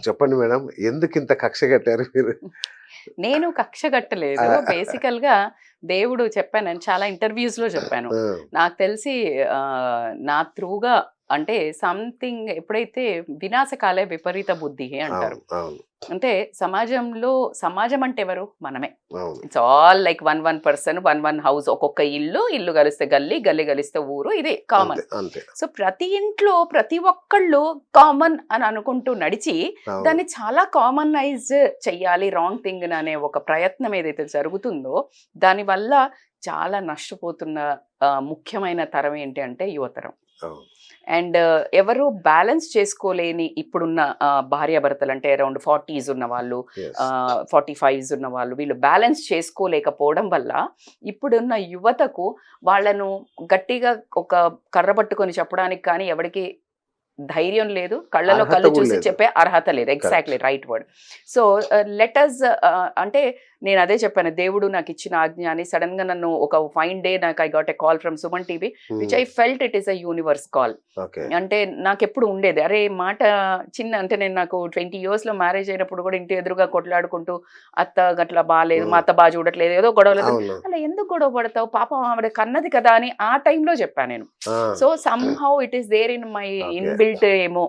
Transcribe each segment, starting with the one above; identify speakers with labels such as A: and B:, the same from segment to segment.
A: చెప్పండి మేడం, ఎందుకు ఇంత కక్ష కట్టారు మీరు?
B: నేను కక్ష కట్టలేదు. బేసికల్ గా దేవుడు చెప్పాను, నేను చాలా ఇంటర్వ్యూస్ లో చెప్పాను.
A: ఆ,
B: నాకు తెలిసి నా త్రూగా అంటే సంథింగ్ ఎప్పుడైతే వినాశకాలే విపరీత బుద్ధి అంటారు.
A: అవును అవును
B: అంటే సమాజం అంటే ఎవరు? మనమే.
A: అవును
B: it's all like one person, one house. ఒక్కొక్క ఇల్లు కలిస్తే గల్లీ కలిస్తే ఊరు, ఇది కామన్.
A: అంతే అంతే.
B: సో ప్రతి ఇంట్లో ప్రతి ఒక్కళ్ళు కామన్ అని అనుకుంటూ నడిచి
A: అవును
B: దాన్ని చాలా కామనైజ్ చెయ్యాలి రాంగ్ థింగ్ అనే ఒక ప్రయత్నం ఏదైతే జరుగుతుందో దానివల్ల చాలా నష్టపోతున్న ముఖ్యమైన తరం ఏంటి అంటే యువతరం.
A: అవును
B: అండ్ ఎవరు బ్యాలెన్స్ చేసుకోలేని ఇప్పుడున్న భార్యాభర్తలు, అంటే అరౌండ్ 40s ఉన్న వాళ్ళు,
A: yes
B: 45s ఉన్న వాళ్ళు, వీళ్ళు బ్యాలెన్స్ చేసుకోలేకపోవడం వల్ల ఇప్పుడున్న యువతకు వాళ్ళను గట్టిగా ఒక కర్ర పట్టుకొని చెప్పడానికి కానీ ఎవరికి ధైర్యం లేదు, కళ్ళలో
A: అర్హత
B: కళ్ళు
A: కూడా
B: చూసి
A: లేదు.
B: చెప్పే అర్హత లేదు. Exactly right word. So let us అంటే నేను అదే చెప్పాను, దేవుడు నాకు ఇచ్చిన ఆజ్ఞ అని. సడన్ గా నన్ను ఒక ఫైన్ డే నాకు I got a call from Suman TV which I felt it is a universe call.
A: Okay
B: అంటే నాకు ఎప్పుడు ఉండేది అరే మాట చిన్న, అంటే నేను నాకు 20 years లో మ్యారేజ్ అయినప్పుడు కూడా ఇంటి ఎదురుగా కొట్లాడుకుంటూ అత్త గట్లా బాగాలేదు, మా అత్త బాగా చూడట్లేదు, ఏదో గొడవలేదు.
A: అవును
B: అలా ఎందుకు గొడవ పడతావు, పాపం ఆవిడ కన్నది కదా అని ఆ టైంలో చెప్పాను నేను. So somehow it is there in my inbuilt ఏమో,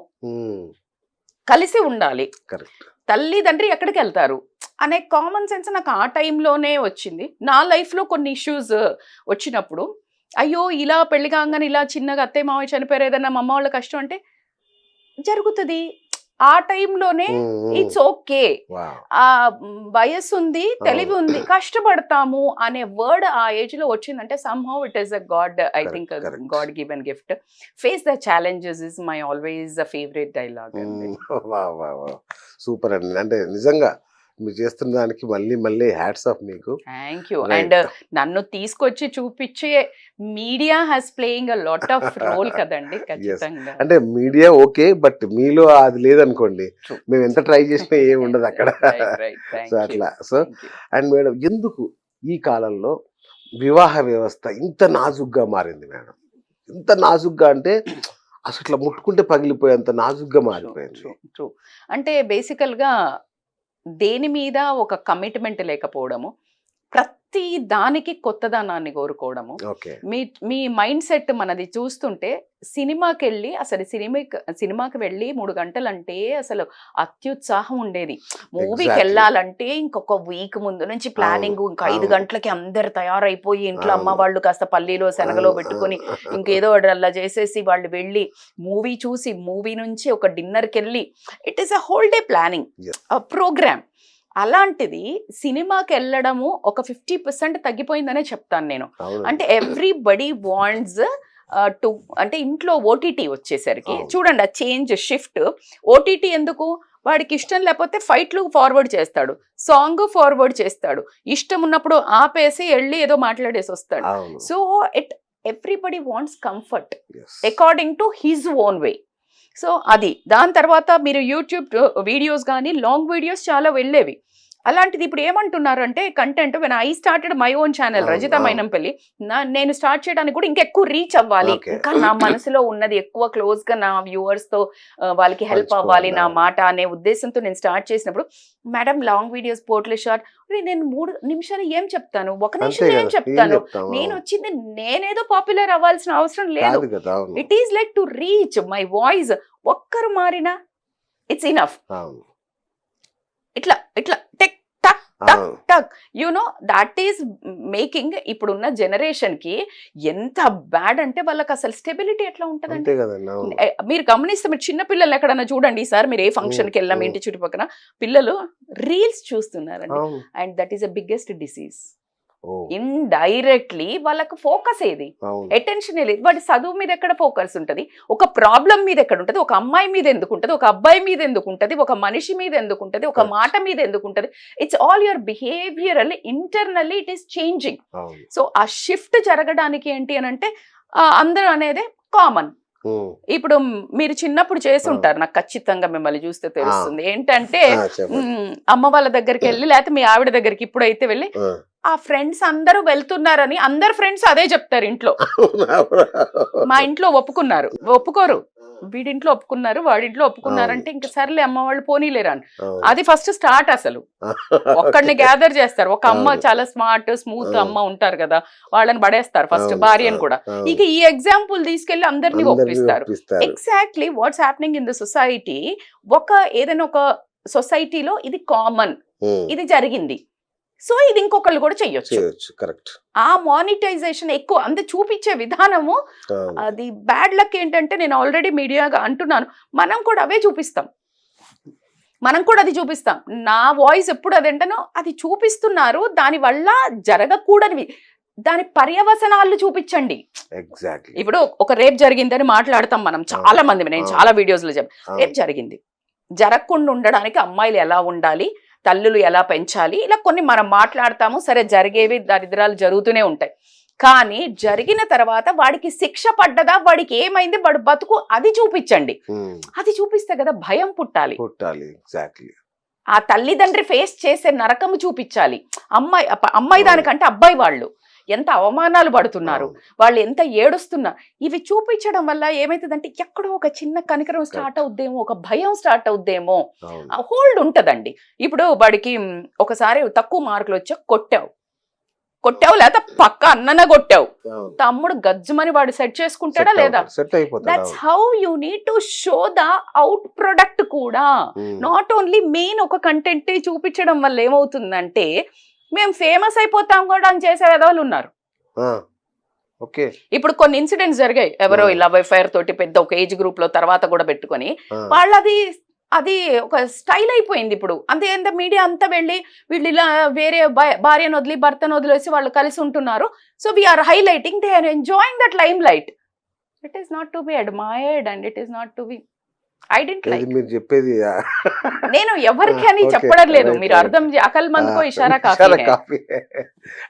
B: కలిసి ఉండాలి,
A: కరెక్ట్.
B: తల్లిదండ్రి ఎక్కడికి వెళ్తారు అనే కామన్ సెన్స్ నాకు ఆ టైంలోనే వచ్చింది. నా లైఫ్లో కొన్ని ఇష్యూస్ వచ్చినప్పుడు అయ్యో ఇలా పెళ్లి కాగానే ఇలా చిన్నగా అత్తయ్య మావయ్య చనిపోయారు, ఏదన్నా మా అమ్మ వాళ్ళ కష్టం అంటే జరుగుతుంది. ఆ టైంలోనే ఇట్స్ ఓకే, ఆ వయస్సు ఉంది, తెలివి ఉంది, కష్టపడతాము అనే వర్డ్ ఆ ఏజ్ లో వచ్చిందంటే somehow it is a god, I think god given gift. Face the challenges is my always favourite dialogue.
A: Super అండి. అంటే నిజంగా మీరు చేస్తున్న దానికి మళ్ళీ మళ్ళీ హ్యాట్స్ ఆఫ్ మీకు.
B: Thank you. అండ్ నన్ను తీసుకొచ్చి చూపించే media has playing a lot of role కదండి. ఖచ్చితంగా
A: అంటే మీడియా ఓకే, బట్ మీలో అది లేదనుకోండి, మేము ఎంత ట్రై చేసినా ఏమి ఉండదు అక్కడ. సో అట్లా. సో అండ్ మేడం, ఎందుకు ఈ కాలంలో వివాహ వ్యవస్థ ఇంత నాజుగ్గా మారింది మేడం? ఇంత నాజుగ్గా అంటే అసలు ఇట్లా ముట్టుకుంటే పగిలిపోయేంత నాజుగ్గా మారిపోయింది.
B: ట్రూ. అంటే బేసికల్గా దేని మీద ఒక కమిట్మెంట్ లేకపోవడము, ప్రతి దానికి కొత్తదనాన్ని కోరుకోవడము. మీ మైండ్ సెట్ మనది చూస్తుంటే సినిమాకి వెళ్ళి అసలు సినిమాకి వెళ్ళి 3 గంటలంటే అసలు అత్యుత్సాహం ఉండేది. మూవీకి వెళ్ళాలంటే ఇంకొక వీక్ ముందు నుంచి ప్లానింగ్, ఇంకా 5 గంటలకి అందరు తయారైపోయి ఇంట్లో అమ్మ వాళ్ళు కాస్త పల్లీలో శనగలో పెట్టుకొని ఇంకేదో అలా చేసేసి వాళ్ళు వెళ్ళి మూవీ చూసి, మూవీ నుంచి ఒక డిన్నర్కి వెళ్ళి, it is a whole day planning programme. అలాంటిది సినిమాకి వెళ్ళడము ఒక 50% తగ్గిపోయిందనే చెప్తాను నేను. అంటే ఎవ్రీబడి వాంట్స్ టు, అంటే ఇంట్లో ఓటీటీ వచ్చేసరికి చూడండి ఆ చేంజ్, షిఫ్ట్. ఓటీటీ ఎందుకు? వాడికి ఇష్టం లేకపోతే ఫైట్లు ఫార్వర్డ్ చేస్తాడు, సాంగ్ ఫార్వర్డ్ చేస్తాడు, ఇష్టం ఉన్నప్పుడు ఆపేసి వెళ్ళి ఏదో మాట్లాడేసి వస్తాడు. So everybody wants comfort according to his own way. So అది. దాని తర్వాత మీరు యూట్యూబ్ వీడియోస్ కానీ లాంగ్ వీడియోస్ చాలా వెళ్ళేవి. అలాంటిది ఇప్పుడు ఏమంటున్నారు అంటే content, when I started my own channel Rajitha Mynampally, నేను స్టార్ట్ చేయడానికి కూడా ఇంకెక్కువ రీచ్ అవ్వాలి, ఇంకా నా మనసులో ఉన్నది ఎక్కువ క్లోజ్ గా నా వ్యూవర్స్ తో వాళ్ళకి హెల్ప్ అవ్వాలి నా మాట అనే ఉద్దేశంతో నేను స్టార్ట్ చేసినప్పుడు, మేడం లాంగ్ వీడియోస్ పోర్ట్లే షార్ట్, నేను 3 నిమిషాలు ఏం చెప్తాను, 1 నిమిషం ఏం చెప్తాను, నేను వచ్చింది నేనేదో పాపులర్ అవ్వాల్సిన అవసరం లేదు. It is like to reach my voice. ఒక్కరు మారినా ఇట్స్ ఇనఫ్. ఇట్లా ఇట్లా టెక్ టక్ టక్ టక్, యునో దట్ ఈస్ మేకింగ్ ఇప్పుడున్న జనరేషన్ కి ఎంత బ్యాడ్ అంటే వాళ్ళకి అసలు స్టెబిలిటీ ఎట్లా ఉంటదంటే, మీరు గమనిస్తే మీరు చిన్న పిల్లలు ఎక్కడన్నా చూడండి సార్, మీరు ఏ ఫంక్షన్కి వెళ్ళాం ఇంటి చుట్టుపక్కల పిల్లలు రీల్స్ చూస్తున్నారండి. And that is the biggest disease. Indirectly వాళ్ళకు ఫోకస్ ఏది, అటెన్షన్ లేదు. వాడి చదువు మీద ఎక్కడ ఫోకస్ ఉంటుంది, ఒక ప్రాబ్లం మీద ఎక్కడ ఉంటుంది, ఒక అమ్మాయి మీద ఎందుకు ఉంటుంది, ఒక అబ్బాయి మీద ఎందుకు ఉంటుంది, ఒక మనిషి మీద ఎందుకు ఉంటుంది, ఒక మాట మీద ఎందుకు ఉంటుంది. It's all your behavioural, internally it is changing. So ఆ షిఫ్ట్ జరగడానికి ఏంటి అని అంటే అందరూ అనేది కామన్. ఇప్పుడు మీరు చిన్నప్పుడు చేసి ఉంటారు, నాకు ఖచ్చితంగా మిమ్మల్ని చూస్తే తెలుస్తుంది. ఏంటంటే అమ్మ వాళ్ళ దగ్గరికి వెళ్ళి లేకపోతే మీ ఆవిడ దగ్గరికి ఇప్పుడైతే వెళ్ళి ఆ ఫ్రెండ్స్ అందరూ వెళ్తున్నారని అందరు ఫ్రెండ్స్ అదే చెప్తారు ఇంట్లో. మా ఇంట్లో ఒప్పుకోరు. వీడింట్లో ఒప్పుకున్నారు వాడింట్లో ఒప్పుకున్నారంటే ఇంకా సర్లే అమ్మ వాళ్ళు పోనీలేరా అని.
A: అవును.
B: అది ఫస్ట్ స్టార్ట్ అసలు. ఒక్కడిని గ్యాదర్ చేస్తారు. ఒక అమ్మ
A: అవును.
B: చాలా స్మార్ట్ స్మూత్
A: అవును.
B: అమ్మ ఉంటారు కదా, వాళ్ళని పడేస్తారు ఫస్ట్,
A: అవును.
B: భార్యను కూడా.
A: అవును.
B: ఇక ఈ ఎగ్జాంపుల్ తీసుకెళ్లి అందరినీ ఒప్పిస్తారు. Exactly what's happening in the society. ఏదైనా ఒక సొసైటీలో ఇది కామన్, ఇది జరిగింది, సో ఇది ఇంకొకళ్ళు కూడా చెయ్యొచ్చు.
A: కరెక్ట్.
B: ఆ మానిటైజేషన్ ఎక్కువ అంతే చూపించే విధానము. అది బ్యాడ్ లక్ ఏంటంటే, నేను ఆల్రెడీ మీడియాగా అంటున్నాను, మనం కూడా అవే చూపిస్తాం, మనం కూడా అది చూపిస్తాం. నా వాయిస్ ఎప్పుడు అదేంటనో అది చూపిస్తున్నారు. దాని వల్ల జరగకూడనివి, దాని పర్యవసనాలు చూపించండి.
A: ఎగ్జాక్ట్లీ.
B: ఇప్పుడు ఒక రేప్ జరిగిందని మాట్లాడతాం మనం చాలా మంది, నేను చాలా వీడియోస్ లో చెప్పాను. రేప్ జరిగింది, జరగకుండా ఉండడానికి అమ్మాయిలు ఎలా ఉండాలి, తల్లులు ఎలా పెంచాలి, ఇలా కొన్ని మనం మాట్లాడతాము. సరే, జరిగేవి దరిద్రాలు జరుగుతూనే ఉంటాయి. కానీ జరిగిన తర్వాత వాడికి శిక్ష పడ్డదా, వాడికి ఏమైంది, వాడు బతుకు, అది చూపించండి. అది చూపిస్తే కదా భయం పుట్టాలి.
A: ఎగ్జాక్ట్లీ.
B: ఆ తల్లిదండ్రి ఫేస్ చేసే నరకము చూపించాలి. అమ్మాయి దానికంటే అబ్బాయి వాళ్ళు ఎంత అవమానాలు పడుతున్నారు, వాళ్ళు ఎంత ఏడుస్తున్నారు, ఇవి చూపించడం వల్ల ఏమైతుందంటే ఎక్కడో ఒక చిన్న కనికరం స్టార్ట్ అవుద్దేమో, ఒక భయం స్టార్ట్ అవుద్దేమో, హోల్డ్ ఉంటదండి. ఇప్పుడు వాడికి ఒకసారి తక్కువ మార్కులు వచ్చా కొట్టావు లేదా పక్క అన్నన కొట్టావు, తమ్ముడు గజ్జమని వాడు సెట్ చేసుకుంటాడా లేదా? That's how you need to show the out product కూడా. నాట్ ఓన్లీ మెయిన్ ఒక కంటెంట్ చూపించడం వల్ల ఏమవుతుందంటే, మేము ఫేమస్ అయిపోతాం కూడా అని చేసే విధవాళ్ళు ఉన్నారు. ఇప్పుడు కొన్ని ఇన్సిడెంట్స్ జరిగాయి, ఎవరో ఇలా వైఫైర్ తోటి పెద్ద ఒక ఏజ్ గ్రూప్ లో తర్వాత కూడా పెట్టుకొని వాళ్ళది అది ఒక స్టైల్ అయిపోయింది ఇప్పుడు. అంతే మీడియా అంతా వెళ్ళి వీళ్ళు ఇలా వేరే భార్యను వదిలి భర్తను వదిలేసి వాళ్ళు కలిసి ఉంటున్నారు. So we are highlighting, they are enjoying that limelight. It is not to be admired and it is not to be, I don't like.
A: మీరు చెప్పేది
B: నేను ఎవరికి అని చెప్పడం లేదు, మీరు అర్థం అకల్ మందుకో ఇషారా కాఫీ.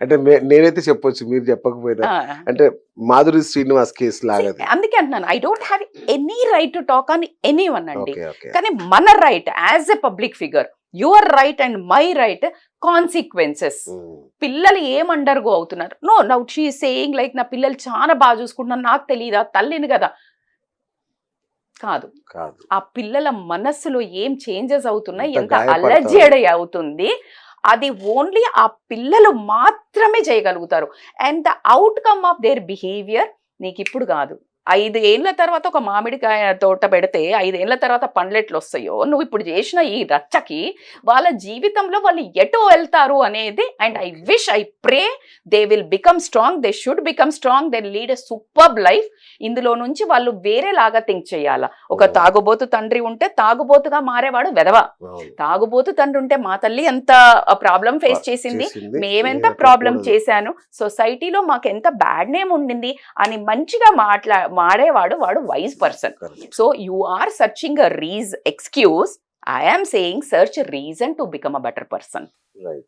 A: అంటే నేనైతే చెప్పొచ్చు, మీరు చెప్పకపోయినా. అంటే మాధురి శ్రీనివాస్ కేసు లాగా.
B: అందుకే అంటున్నాను, I don't have any right to talk on anyone అండి. కానీ మన right as a public figure, your right and my right, consequences. పిల్లలు ఏం అండర్గో అవుతున్నారు. No now she saying like నా పిల్లలు చాలా బాగా చూసుకుంటున్నారు, నాకు తెలియదా, తల్లిని కదా. కాదు, ఆ పిల్లల మనస్సులో ఏం చేంజెస్ అవుతున్నాయి, ఎంత అలర్జీ అవుతుంది, అది ఓన్లీ ఆ పిల్లలు మాత్రమే చేయగలుగుతారు. And the outcome of their behaviour నీకు ఇప్పుడు కాదు, 5 ఏళ్ల తర్వాత ఒక మామిడికాయ తోట పెడితే 5 ఏళ్ల తర్వాత పండ్లెట్లు వస్తాయో, నువ్వు ఇప్పుడు చేసిన ఈ రచ్చకి వాళ్ళ జీవితంలో వాళ్ళు ఎటో వెళ్తారు అనేది. And I wish, I pray they will become strong, they should become strong, they lead a superb life. ఇందులో నుంచి వాళ్ళు వేరేలాగా థింక్ చేయాలా. ఒక తాగుబోతు తండ్రి ఉంటే తాగుబోతుగా మారేవాడు వెధవ, తాగుబోతు తండ్రి ఉంటే మా తల్లి ఎంత ప్రాబ్లం ఫేస్ చేసింది, మేమెంత ప్రాబ్లం చేశాను, సొసైటీలో మాకు ఎంత బ్యాడ్ నేమ్ ఉండింది అని మంచిగా మాడేవాడు వాడు wise person. So you are searching a excuse, I am saying search a reason to become a better person.
A: Right.